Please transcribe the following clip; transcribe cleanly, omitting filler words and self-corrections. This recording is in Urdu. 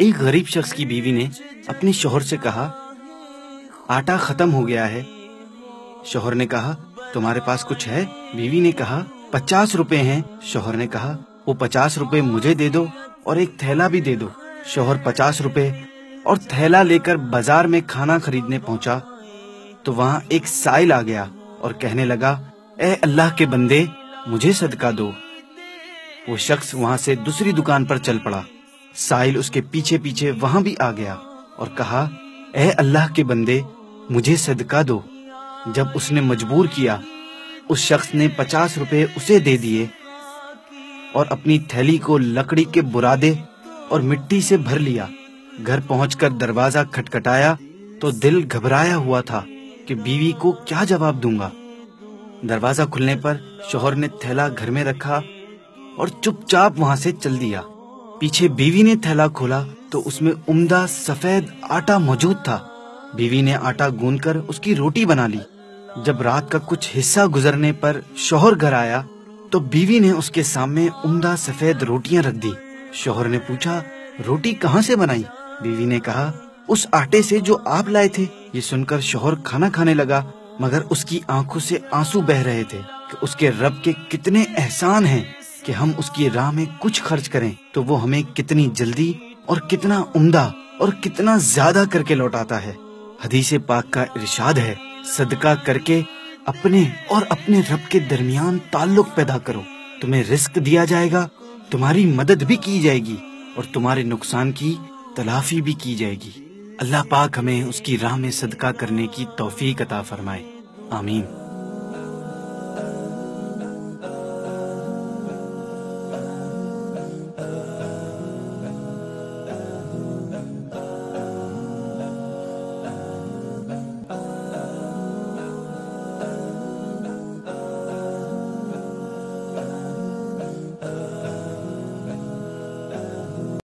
ایک غریب شخص کی بیوی نے اپنے شوہر سے کہا آٹا ختم ہو گیا ہے۔ شوہر نے کہا تمہارے پاس کچھ ہے؟ بیوی نے کہا 50 روپے ہیں۔ شوہر نے کہا وہ 50 روپے مجھے دے دو اور ایک تھیلا بھی دے دو۔ شوہر 50 روپے اور تھیلا لے کر بازار میں کھانا خریدنے پہنچا تو وہاں ایک سائل آ گیا اور کہنے لگا اے اللہ کے بندے مجھے صدقہ دو۔ وہ شخص وہاں سے دوسری دکان پر چل پڑا۔ سائل اس کے پیچھے پیچھے وہاں بھی آ گیا اور کہا اے اللہ کے بندے مجھے صدقہ دو۔ جب اس نے مجبور کیا اس شخص نے 50 روپے اسے دے دیے اور اپنی تھیلی کو لکڑی کے برادے اور مٹی سے بھر لیا۔ گھر پہنچ کر دروازہ کھٹکھٹایا تو دل گھبرایا ہوا تھا کہ بیوی کو کیا جواب دوں گا۔ دروازہ کھلنے پر شوہر نے تھیلا گھر میں رکھا اور چپ چاپ وہاں سے چل دیا۔ پیچھے بیوی نے تھیلا کھولا تو اس میں عمدہ سفید آٹا موجود تھا۔ بیوی نے آٹا گوندھ کر اس کی روٹی بنا لی۔ جب رات کا کچھ حصہ گزرنے پر شوہر گھر آیا تو بیوی نے اس کے سامنے عمدہ سفید روٹیاں رکھ دی۔ شوہر نے پوچھا روٹی کہاں سے بنائی؟ بیوی نے کہا اس آٹے سے جو آپ لائے تھے۔ یہ سن کر شوہر کھانا کھانے لگا مگر اس کی آنکھوں سے آنسو بہہ رہے تھے کہ اس کے رب کے کتنے احسان ہیں کہ ہم اس کی راہ میں کچھ خرچ کریں تو وہ ہمیں کتنی جلدی اور کتنا عمدہ اور کتنا زیادہ کر کے لوٹاتا ہے۔ حدیث پاک کا ارشاد ہے صدقہ کر کے اپنے اور اپنے رب کے درمیان تعلق پیدا کرو، تمہیں رزق دیا جائے گا، تمہاری مدد بھی کی جائے گی اور تمہارے نقصان کی تلافی بھی کی جائے گی۔ اللہ پاک ہمیں اس کی راہ میں صدقہ کرنے کی توفیق عطا فرمائے، آمین۔